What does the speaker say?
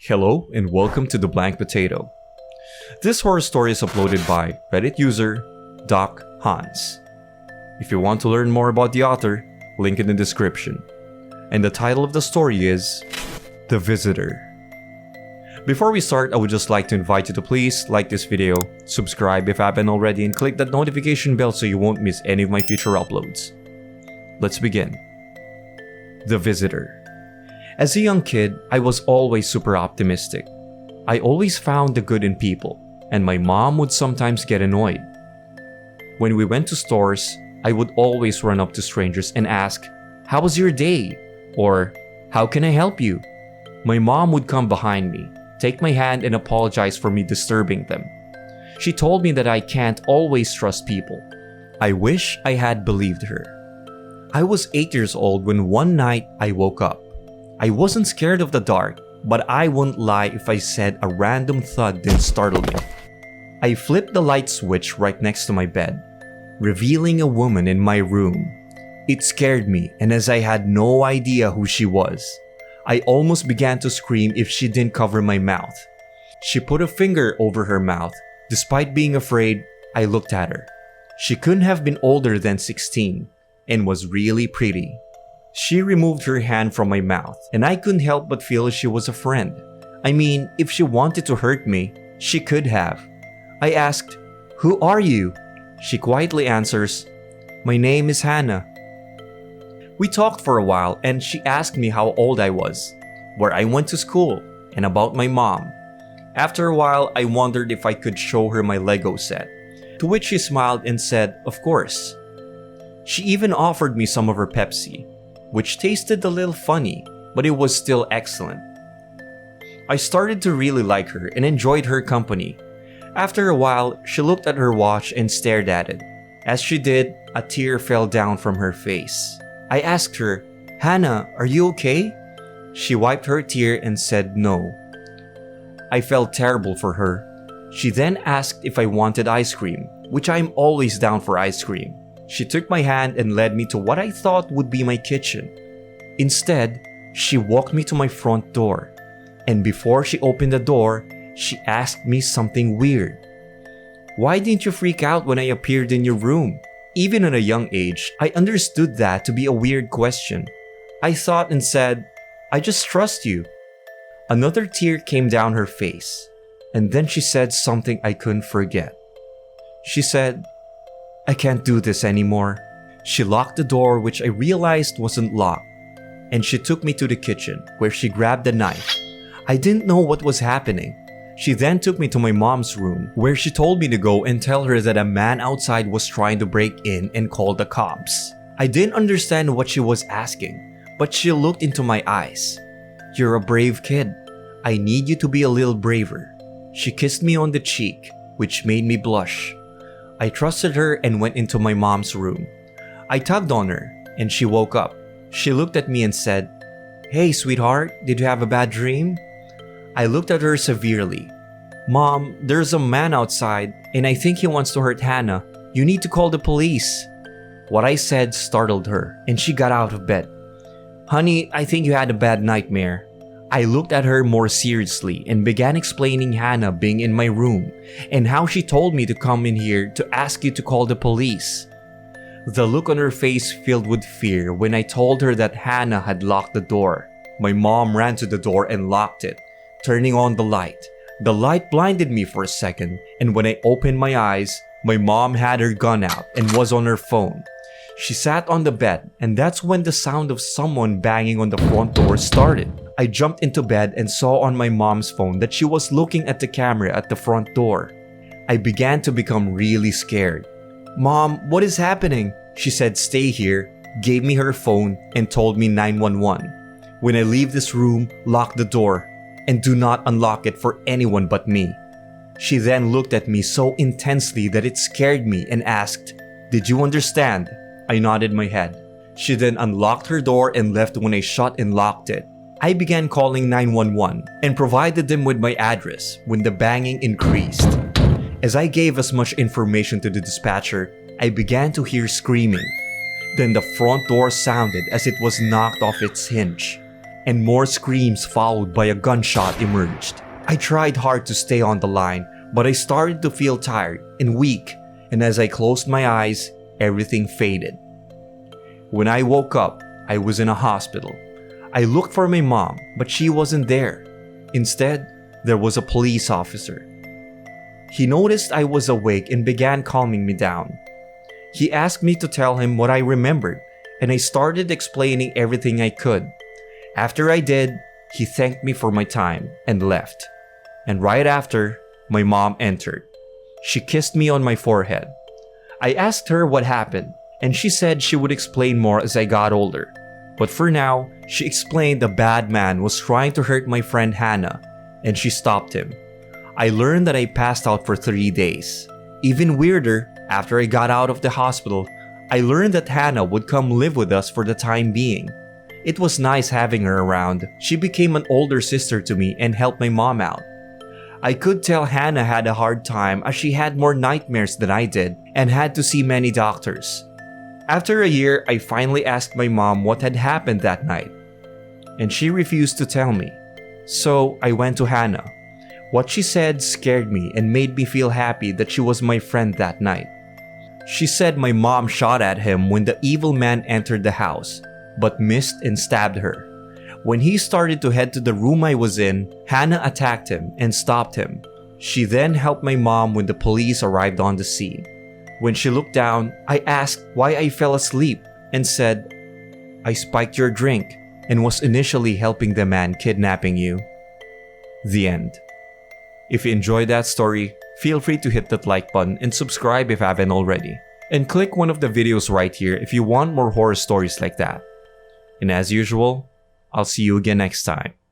Hello and welcome to The Blank Potato. This horror story is uploaded by Reddit user Doc Hans. If you want to learn more about the author, link in the description. And the title of the story is The Visitor. Before we start, I would just like to invite you to please like this video, subscribe if you haven't already, and click that notification bell so you won't miss any of my future uploads. Let's begin. The Visitor. As a young kid, I was always super optimistic. I always found the good in people, and my mom would sometimes get annoyed. When we went to stores, I would always run up to strangers and ask, "How was your day?" or "How can I help you?" My mom would come behind me, take my hand, and apologize for me disturbing them. She told me that I can't always trust people. I wish I had believed her. I was 8 years old when one night I woke up. I wasn't scared of the dark, but I wouldn't lie if I said a random thud didn't startle me. I flipped the light switch right next to my bed, revealing a woman in my room. It scared me, and as I had no idea who she was, I almost began to scream if she didn't cover my mouth. She put a finger over her mouth. Despite being afraid, I looked at her. She couldn't have been older than 16 and was really pretty. She removed her hand from my mouth, and I couldn't help but feel she was a friend. I mean, if she wanted to hurt me, she could have. I asked, "Who are you?" She quietly answers, "My name is Hannah." We talked for a while, and she asked me how old I was, where I went to school, and about my mom. After a while, I wondered if I could show her my Lego set, to which she smiled and said, "Of course." She even offered me some of her Pepsi, which tasted a little funny, but it was still excellent. I started to really like her and enjoyed her company. After a while, she looked at her watch and stared at it. As she did, a tear fell down from her face. I asked her, "Hannah, are you okay?" She wiped her tear and said no. I felt terrible for her. She then asked if I wanted ice cream, which I'm always down for ice cream. She took my hand and led me to what I thought would be my kitchen. Instead, she walked me to my front door. And before she opened the door, she asked me something weird. "Why didn't you freak out when I appeared in your room?" Even at a young age, I understood that to be a weird question. I thought and said, "I just trust you." Another tear came down her face, and then she said something I couldn't forget. She said, "I can't do this anymore." She locked the door, which I realized wasn't locked, and she took me to the kitchen, where she grabbed a knife. I didn't know what was happening. She then took me to my mom's room, where she told me to go and tell her that a man outside was trying to break in and call the cops. I didn't understand what she was asking, but she looked into my eyes. "You're a brave kid. I need you to be a little braver." She kissed me on the cheek, which made me blush. I trusted her and went into my mom's room. I tugged on her, and she woke up. She looked at me and said, "Hey, sweetheart, did you have a bad dream?" I looked at her severely. "Mom, there's a man outside, and I think he wants to hurt Hannah. You need to call the police." What I said startled her, and she got out of bed. "Honey, I think you had a bad nightmare." I looked at her more seriously and began explaining Hannah being in my room and how she told me to come in here to ask you to call the police. The look on her face filled with fear when I told her that Hannah had locked the door. My mom ran to the door and locked it, turning on the light. The light blinded me for a second, and when I opened my eyes, my mom had her gun out and was on her phone. She sat on the bed, and that's when the sound of someone banging on the front door started. I jumped into bed and saw on my mom's phone that she was looking at the camera at the front door. I began to become really scared. "Mom, what is happening?" She said, "Stay here," gave me her phone, and told me 911. "When I leave this room, lock the door, and do not unlock it for anyone but me." She then looked at me so intensely that it scared me and asked, "Did you understand?" I nodded my head. She then unlocked her door and left when I shut and locked it. I began calling 911 and provided them with my address when the banging increased. As I gave as much information to the dispatcher, I began to hear screaming. Then the front door sounded as it was knocked off its hinge. and more screams followed by a gunshot emerged. I tried hard to stay on the line, but I started to feel tired and weak, and as I closed my eyes, everything faded. When I woke up, I was in a hospital. I looked for my mom, but she wasn't there. Instead, there was a police officer. He noticed I was awake and began calming me down. He asked me to tell him what I remembered, and I started explaining everything I could. After I did, he thanked me for my time and left. And right after, my mom entered. She kissed me on my forehead. I asked her what happened, and she said she would explain more as I got older. But for now, she explained a bad man was trying to hurt my friend Hannah, and she stopped him. I learned that I passed out for 3 days. Even weirder, after I got out of the hospital, I learned that Hannah would come live with us for the time being. It was nice having her around. She became an older sister to me and helped my mom out. I could tell Hannah had a hard time as she had more nightmares than I did and had to see many doctors. After a year, I finally asked my mom what had happened that night, and she refused to tell me. So I went to Hannah. What she said scared me and made me feel happy that she was my friend that night. She said my mom shot at him when the evil man entered the house, but missed and stabbed her. When he started to head to the room I was in, Hannah attacked him and stopped him. She then helped my mom when the police arrived on the scene. When she looked down, I asked why I fell asleep and said, "I spiked your drink and was initially helping the man kidnapping you." The end. If you enjoyed that story, feel free to hit that like button and subscribe if you haven't already. And click one of the videos right here if you want more horror stories like that. And as usual, I'll see you again next time.